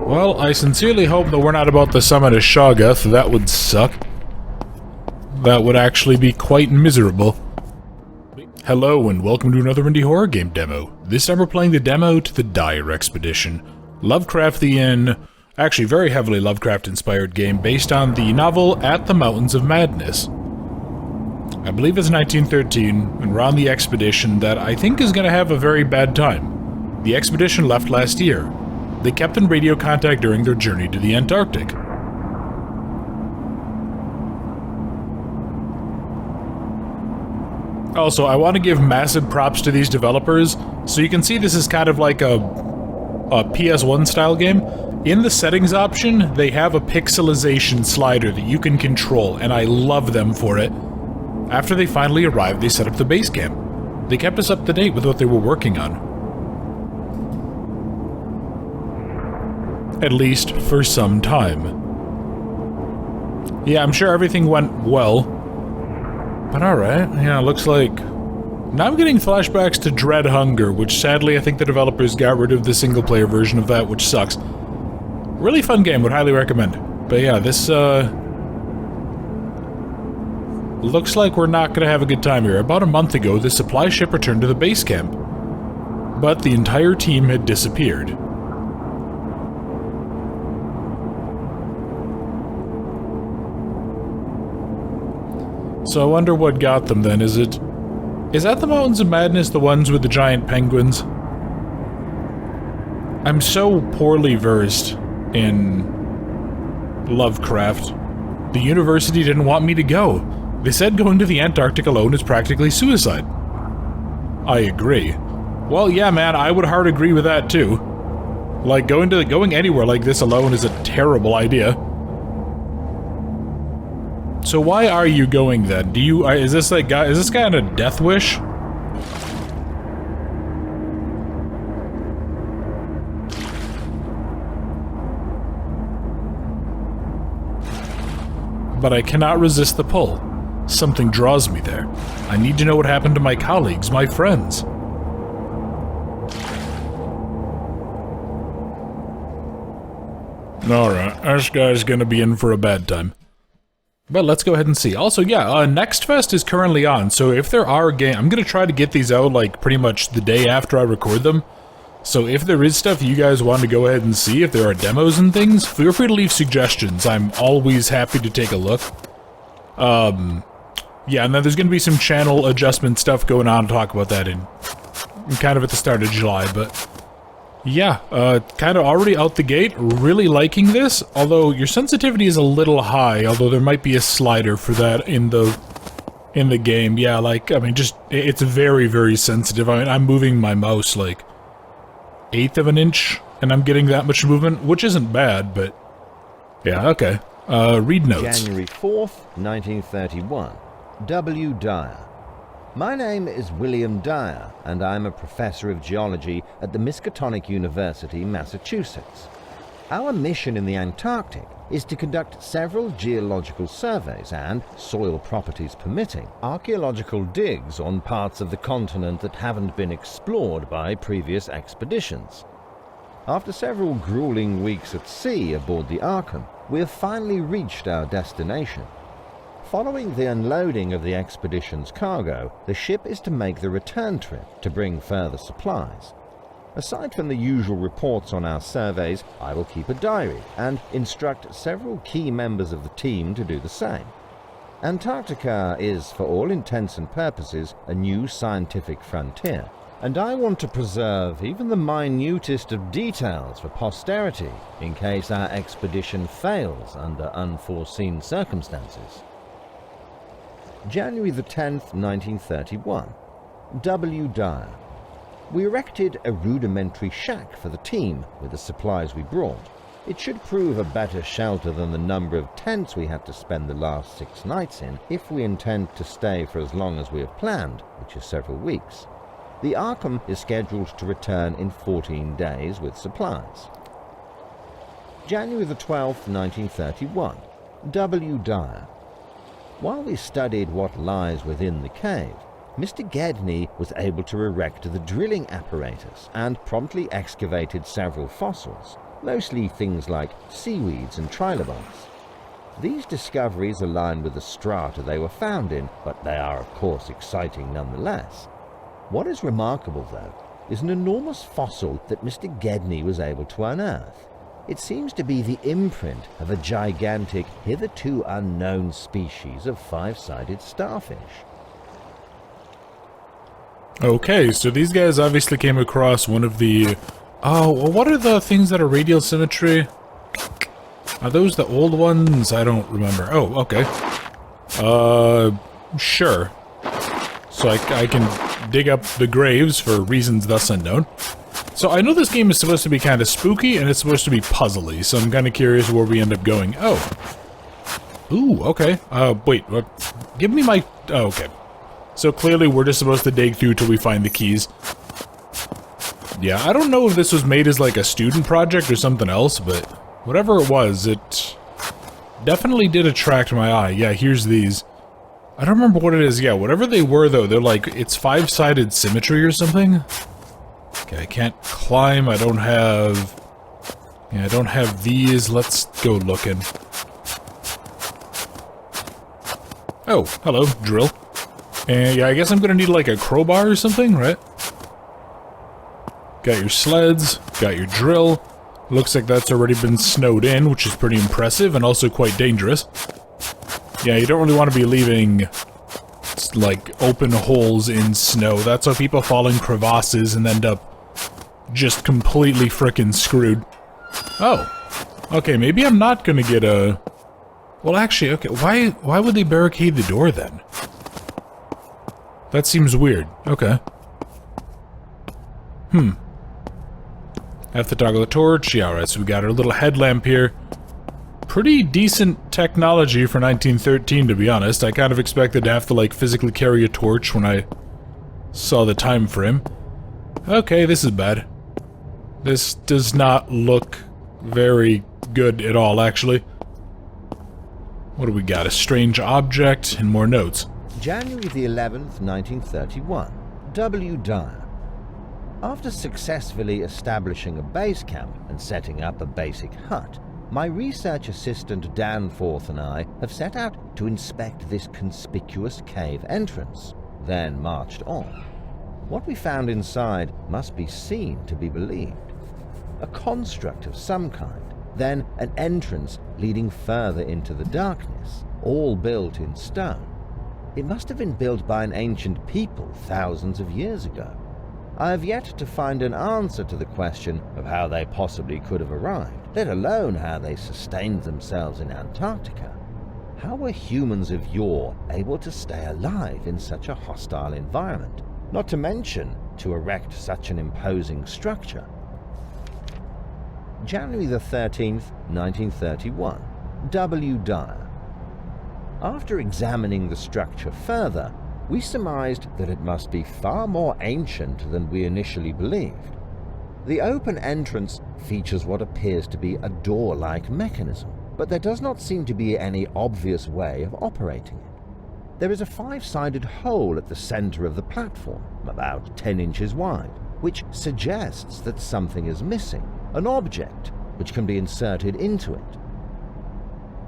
Well, I sincerely hope that we're not about to summon a Shoggoth. That would suck. That would actually be quite miserable. Hello and welcome to another indie horror game demo. This time we're playing the demo to the Dyer Expedition. Lovecraftian, actually very heavily Lovecraft-inspired game based on the novel At the Mountains of Madness. I believe it's 1913, and we're on the expedition that I think is going to have a very bad time. The expedition left last year. They kept in radio contact during their journey to the Antarctic. Also, I want to give massive props to these developers. So you can see this is kind of like a PS1 style game. In the settings option, they have a pixelization slider that you can control, and I love them for it. After they finally arrived, they set up the base camp. They kept us up to date with what they were working on. At least for some time. Yeah, I'm sure everything went well. But alright, yeah, looks like... Now I'm getting flashbacks to Dread Hunger, which sadly I think the developers got rid of the single-player version of that, which sucks. Really fun game, would highly recommend. But yeah, this, looks like we're not gonna have a good time here. About a month ago, the supply ship returned to the base camp. But the entire team had disappeared. So I wonder what got them then. Is At the Mountains of Madness the ones with the giant penguins? I'm so poorly versed in Lovecraft. The university didn't want me to go. They said going to the Antarctic alone is practically suicide. I agree. Well, yeah, man, I would hard agree with that too. Like, going anywhere like this alone is a terrible idea. So why are you going then? Is this guy on a death wish? But I cannot resist the pull. Something draws me there. I need to know what happened to my colleagues, my friends. Alright, this guy's gonna be in for a bad time. But let's go ahead and see. Also, yeah, Next Fest is currently on, so if there are games... I'm gonna try to get these out, like, pretty much the day after I record them. So if there is stuff you guys want to go ahead and see, if there are demos and things, feel free to leave suggestions. I'm always happy to take a look. Yeah, and then there's gonna be some channel adjustment stuff going on. I'll talk about that in kind of at the start of July, but... Yeah, kind of already out the gate, really liking this, although your sensitivity is a little high, although there might be a slider for that in the game. Yeah, like, I mean, just, it's very, very sensitive. I mean, I'm moving my mouse, like, 1/8 of an inch, and I'm getting that much movement, which isn't bad, but... Yeah, okay. Read notes. January 4th, 1931. W. Dyer. My name is William Dyer, and I'm a professor of geology at the Miskatonic University, Massachusetts. Our mission in the Antarctic is to conduct several geological surveys and, soil properties permitting, archaeological digs on parts of the continent that haven't been explored by previous expeditions. After several grueling weeks at sea aboard the Arkham, we have finally reached our destination. Following the unloading of the expedition's cargo, the ship is to make the return trip to bring further supplies. Aside from the usual reports on our surveys, I will keep a diary and instruct several key members of the team to do the same. Antarctica is, for all intents and purposes, a new scientific frontier, and I want to preserve even the minutest of details for posterity in case our expedition fails under unforeseen circumstances. January the 10th, 1931. W. Dyer. We erected a rudimentary shack for the team with the supplies we brought. It should prove a better shelter than the number of tents we had to spend the last 6 nights in if we intend to stay for as long as we have planned, which is several weeks. The Arkham is scheduled to return in 14 days with supplies. January the 12th, 1931. W. Dyer. While we studied what lies within the cave, Mr. Gedney was able to erect the drilling apparatus and promptly excavated several fossils, mostly things like seaweeds and trilobites. These discoveries align with the strata they were found in, but they are of course exciting nonetheless. What is remarkable though is an enormous fossil that Mr. Gedney was able to unearth. It seems to be the imprint of a gigantic, hitherto unknown species of five-sided starfish. Okay, so these guys obviously came across one of the... Oh, well, what are the things that are radial symmetry? Are those the old ones? I don't remember. Oh, okay. Sure. So I can dig up the graves for reasons thus unknown. So I know this game is supposed to be kind of spooky, and it's supposed to be puzzly, so I'm kind of curious where we end up going. Oh. Ooh, okay. Wait, what? Give me my... Oh, okay. So clearly we're just supposed to dig through till we find the keys. Yeah, I don't know if this was made as like a student project or something else, but whatever it was, it definitely did attract my eye. Yeah, here's these. I don't remember what it is. Yeah, whatever they were though, they're like, it's five-sided symmetry or something. Okay, I can't climb, I don't have... Yeah, I don't have these. Let's go looking. Oh, hello, drill. And yeah, I guess I'm gonna need like a crowbar or something, right? Got your sleds, got your drill. Looks like that's already been snowed in, which is pretty impressive and also quite dangerous. Yeah, you don't really want to be leaving like open holes in snow. That's how people fall in crevasses and end up just completely frickin' screwed. Oh. Okay, maybe I'm not gonna get a... Well, actually, okay, why would they barricade the door then? That seems weird. Okay. Have to toggle the torch. Yeah, alright, so we got our little headlamp here. Pretty decent technology for 1913, to be honest. I kind of expected to have to, like, physically carry a torch when I saw the time frame. Okay, this is bad. This does not look very good at all, actually. What do we got? A strange object and more notes. January the 11th, 1931. W. Dyer. After successfully establishing a base camp and setting up a basic hut, my research assistant Danforth and I have set out to inspect this conspicuous cave entrance, then marched on. What we found inside must be seen to be believed. A construct of some kind, then an entrance leading further into the darkness, all built in stone. It must have been built by an ancient people thousands of years ago. I have yet to find an answer to the question of how they possibly could have arrived, let alone how they sustained themselves in Antarctica. How were humans of yore able to stay alive in such a hostile environment, not to mention to erect such an imposing structure? January the 13th, 1931. W. Dyer. After examining the structure further, we surmised that it must be far more ancient than we initially believed. The open entrance features what appears to be a door-like mechanism, but there does not seem to be any obvious way of operating it. There is a five-sided hole at the center of the platform, about 10 inches wide, which suggests that something is missing, an object which can be inserted into it.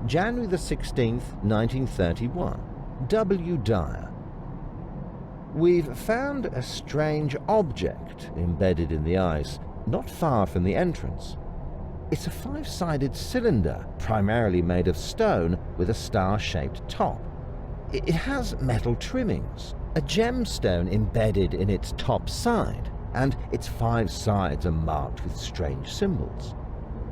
January the 16th, 1931. W. Dyer. We've found a strange object embedded in the ice, not far from the entrance. It's a five-sided cylinder, primarily made of stone with a star-shaped top. It has metal trimmings, a gemstone embedded in its top side, and its five sides are marked with strange symbols.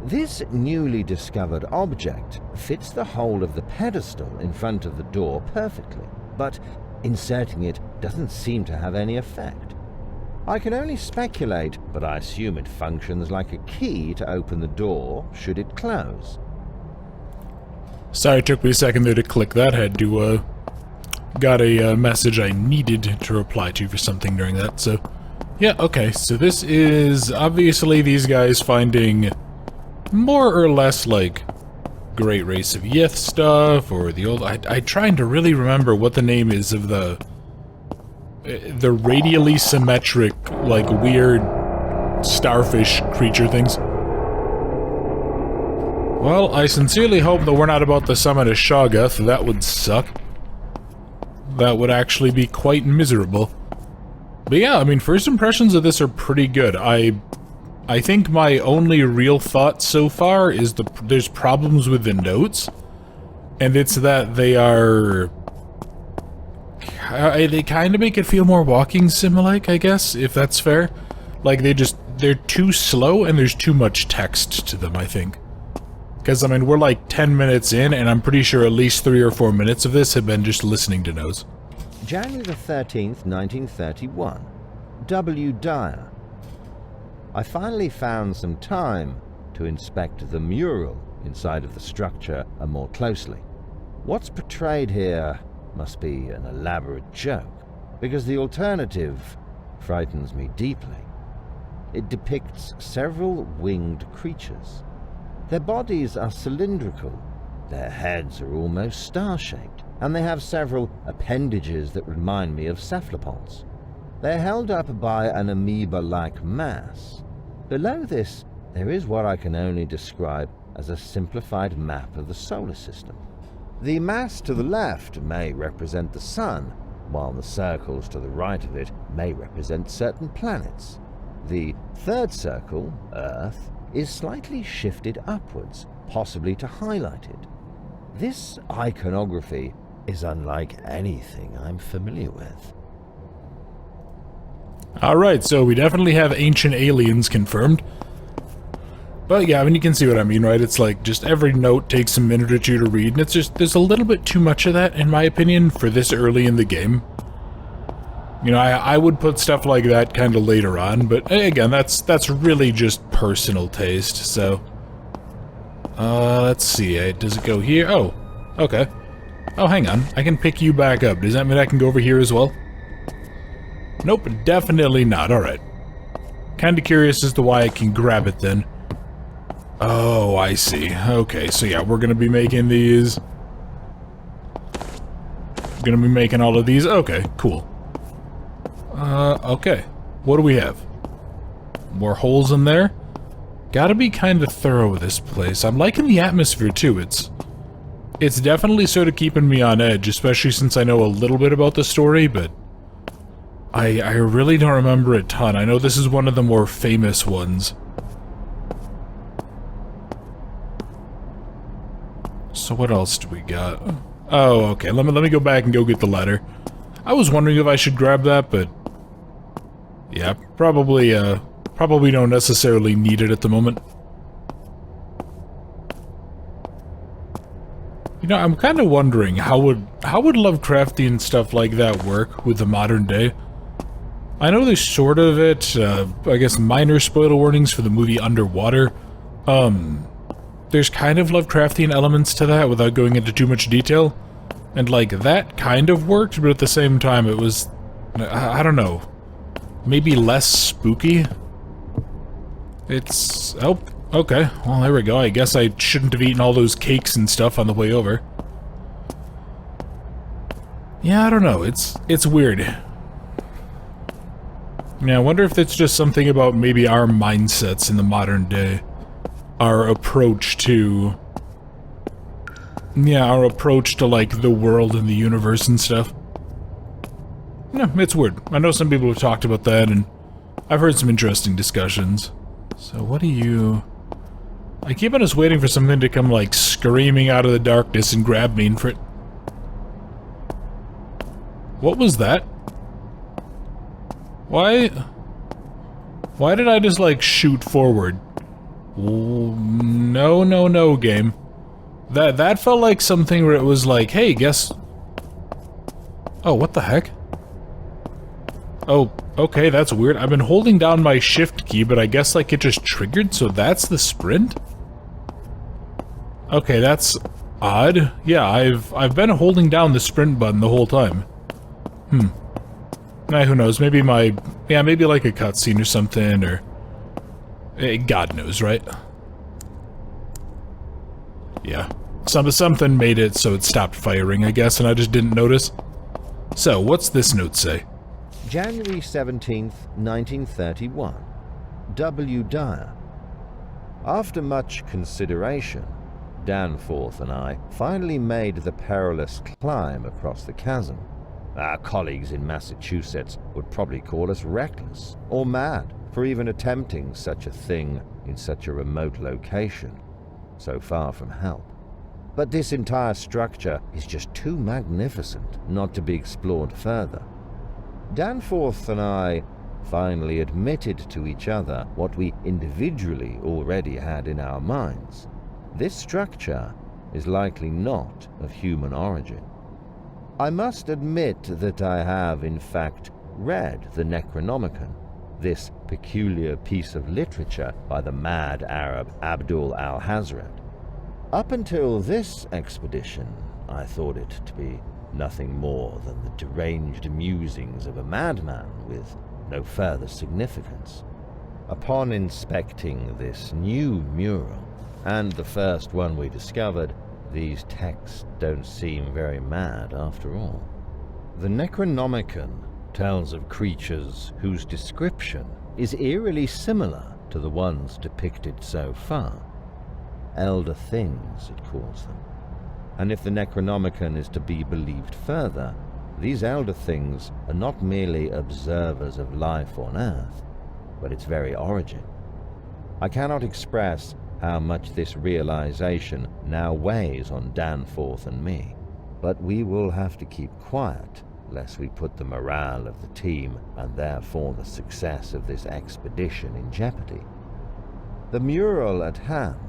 This newly discovered object fits the hole of the pedestal in front of the door perfectly, but inserting it doesn't seem to have any effect. I can only speculate, but I assume it functions like a key to open the door should it close. Sorry, it took me a second there to click that. Had to, got a message I needed to reply to for something during that, so... Yeah, okay, so this is obviously these guys finding more or less, like, Great Race of Yith stuff, or the old... I'm trying to really remember what the name is of the radially symmetric, like, weird starfish creature things. Well, I sincerely hope that we're not about the summit of Shoggoth. That would suck. That would actually be quite miserable. But yeah, I mean, first impressions of this are pretty good. I think my only real thought so far is there's problems with the notes. And it's that they are... they kind of make it feel more walking sim-like, I guess, if that's fair. Like, they're too slow and there's too much text to them, I think. Because, I mean, we're like 10 minutes in, and I'm pretty sure at least 3 or 4 minutes of this have been just listening to notes. January the 13th, 1931. W. Dyer. I finally found some time to inspect the mural inside of the structure more closely. What's portrayed here must be an elaborate joke, because the alternative frightens me deeply. It depicts several winged creatures. Their bodies are cylindrical, their heads are almost star-shaped, and they have several appendages that remind me of cephalopods. They're held up by an amoeba-like mass. Below this, there is what I can only describe as a simplified map of the solar system. The mass to the left may represent the Sun, while the circles to the right of it may represent certain planets. The third circle, Earth, is slightly shifted upwards, possibly to highlight it. This iconography is unlike anything I'm familiar with. Alright, so we definitely have ancient aliens confirmed. But yeah, I mean, you can see what I mean, right? It's like, just every note takes a minute or two to read, and it's just, there's a little bit too much of that, in my opinion, for this early in the game. You know, I would put stuff like that kind of later on, but again, that's really just personal taste, so... let's see, does it go here? Oh, okay. Oh, hang on, I can pick you back up. Does that mean I can go over here as well? Nope, definitely not, alright. Kinda curious as to why I can grab it then. Oh, I see. Okay, so yeah, we're gonna be making these. Gonna be making all of these? Okay, cool. Okay. What do we have? More holes in there? Gotta be kind of thorough with this place. I'm liking the atmosphere too. It's definitely sort of keeping me on edge, especially since I know a little bit about the story, but I really don't remember a ton. I know this is one of the more famous ones. So what else do we got? Oh, okay. Let me go back and go get the ladder. I was wondering if I should grab that, but yeah, probably don't necessarily need it at the moment. You know, I'm kind of wondering how would Lovecraftian stuff like that work with the modern day? I know there's sort of it, I guess minor spoiler warnings for the movie Underwater. There's kind of Lovecraftian elements to that without going into too much detail. And like, that kind of worked, but at the same time it was, I don't know, maybe less spooky? It's, oh, okay, well there we go. I guess I shouldn't have eaten all those cakes and stuff on the way over. Yeah, I don't know, it's weird. Yeah, I wonder if it's just something about maybe our mindsets in the modern day. Our approach to... yeah, our approach to, like, the world and the universe and stuff. Yeah, it's weird. I know some people have talked about that, and I've heard some interesting discussions. So what do you... I keep on just waiting for something to come, like, screaming out of the darkness and grab me and What was that? Why did I just, like, shoot forward? No, game. That felt like something where it was like, hey, guess... Oh, what the heck? Oh, okay, that's weird. I've been holding down my shift key, but I guess, like, it just triggered, so that's the sprint? Okay, that's odd. Yeah, I've been holding down the sprint button the whole time. Who knows, maybe maybe like a cutscene or something, or... God knows, right? Yeah. Something made it so it stopped firing, I guess, and I just didn't notice. So, what's this note say? January 17th, 1931. W. Dyer. After much consideration, Danforth and I finally made the perilous climb across the chasm. Our colleagues in Massachusetts would probably call us reckless or mad for even attempting such a thing in such a remote location, so far from help. But this entire structure is just too magnificent not to be explored further. Danforth and I finally admitted to each other what we individually already had in our minds. This structure is likely not of human origin. I must admit that I have, in fact, read the Necronomicon, this peculiar piece of literature by the mad Arab Abdul al-Hazred. Up until this expedition, I thought it to be nothing more than the deranged musings of a madman with no further significance. Upon inspecting this new mural, and the first one we discovered, these texts don't seem very mad after all. The Necronomicon tells of creatures whose description is eerily similar to the ones depicted so far. Elder things, it calls them. And if the Necronomicon is to be believed further, these elder things are not merely observers of life on Earth, but its very origin. I cannot express how much this realization now weighs on Danforth and me, but we will have to keep quiet lest we put the morale of the team and therefore the success of this expedition in jeopardy. The mural at hand,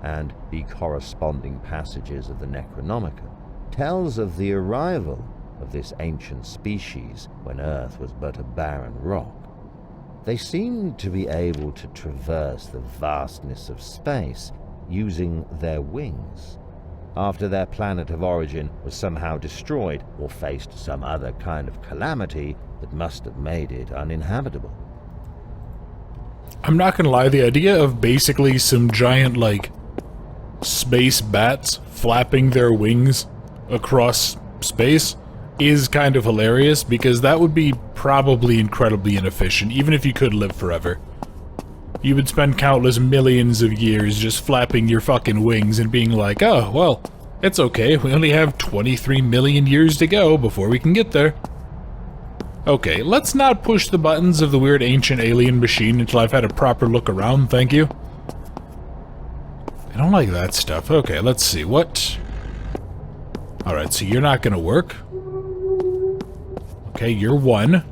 and the corresponding passages of the Necronomicon, tells of the arrival of this ancient species when Earth was but a barren rock. They seemed to be able to traverse the vastness of space using their wings, after their planet of origin was somehow destroyed or faced some other kind of calamity that must have made it uninhabitable. I'm not gonna lie, the idea of basically some giant, like, space bats flapping their wings across space is kind of hilarious, because that would be probably incredibly inefficient, even if you could live forever. You would spend countless millions of years just flapping your fucking wings and being like, oh, well, it's okay, we only have 23 million years to go before we can get there. Okay, let's not push the buttons of the weird ancient alien machine until I've had a proper look around, thank you. I don't like that stuff. Okay, let's see, what? Alright, so you're not gonna work. Okay, you're one.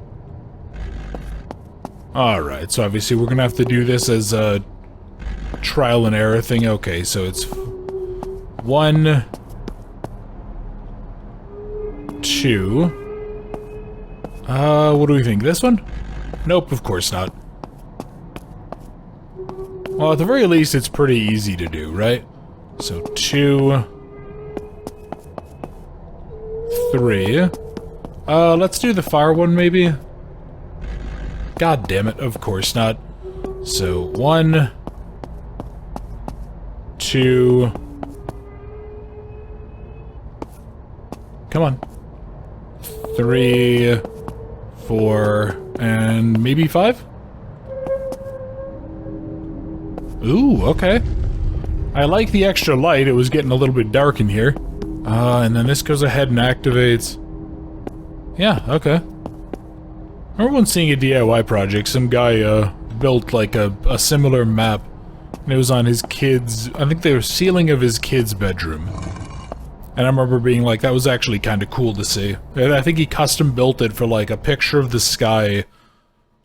Alright, so obviously we're gonna have to do this as a trial and error thing. Okay, so it's 1, 2. What do we think? This one? Nope, of course not. Well, at the very least, it's pretty easy to do, right? So 2, 3. Let's do the fire one, maybe? God damn it, of course not. So, 1, 2... Come on. 3, 4, and maybe 5? Ooh, okay. I like the extra light, it was getting a little bit dark in here. And then this goes ahead and activates... Yeah, okay. I remember when seeing a DIY project, some guy built like a similar map, and it was on his kid's, I think the ceiling of his kid's bedroom. And I remember being like, that was actually kind of cool to see. And I think he custom built it for like a picture of the sky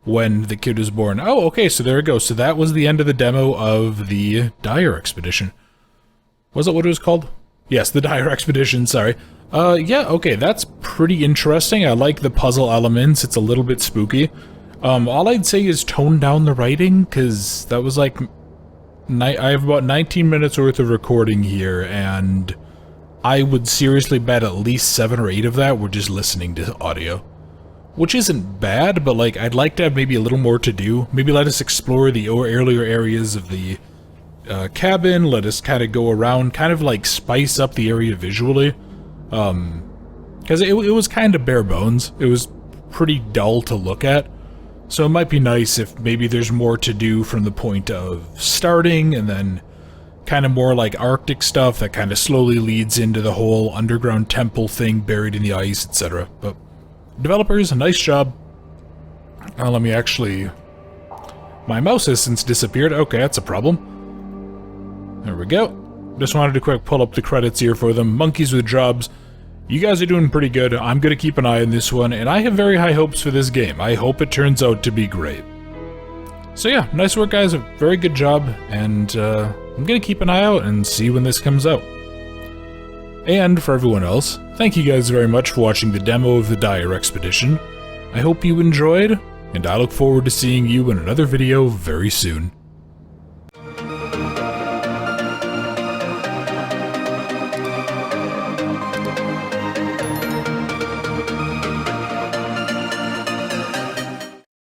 when the kid was born. Oh, okay, so there it goes. So that was the end of the demo of the Dyer Expedition. Was it what it was called? Yes, the Dyer Expedition, sorry. Yeah, okay, that's pretty interesting. I like the puzzle elements. It's a little bit spooky. All I'd say is tone down the writing, because that was like... I have about 19 minutes worth of recording here, and I would seriously bet at least 7 or 8 of that were just listening to audio. Which isn't bad, but like, I'd like to have maybe a little more to do. Maybe let us explore the earlier areas of the cabin, let us kind of go around, kind of like spice up the area visually. Because it was kind of bare bones. It was pretty dull to look at. So it might be nice if maybe there's more to do from the point of starting and then kind of more like Arctic stuff that kind of slowly leads into the whole underground temple thing buried in the ice, etc. But developers, nice job. Let me actually... My mouse has since disappeared. Okay, that's a problem. There we go. Just wanted to quick pull up the credits here for them. Monkeys with Jobs. You guys are doing pretty good. I'm going to keep an eye on this one, and I have very high hopes for this game. I hope it turns out to be great. So yeah, nice work guys, a very good job, and I'm going to keep an eye out and see when this comes out. And for everyone else, thank you guys very much for watching the demo of the Dyer Expedition. I hope you enjoyed, and I look forward to seeing you in another video very soon.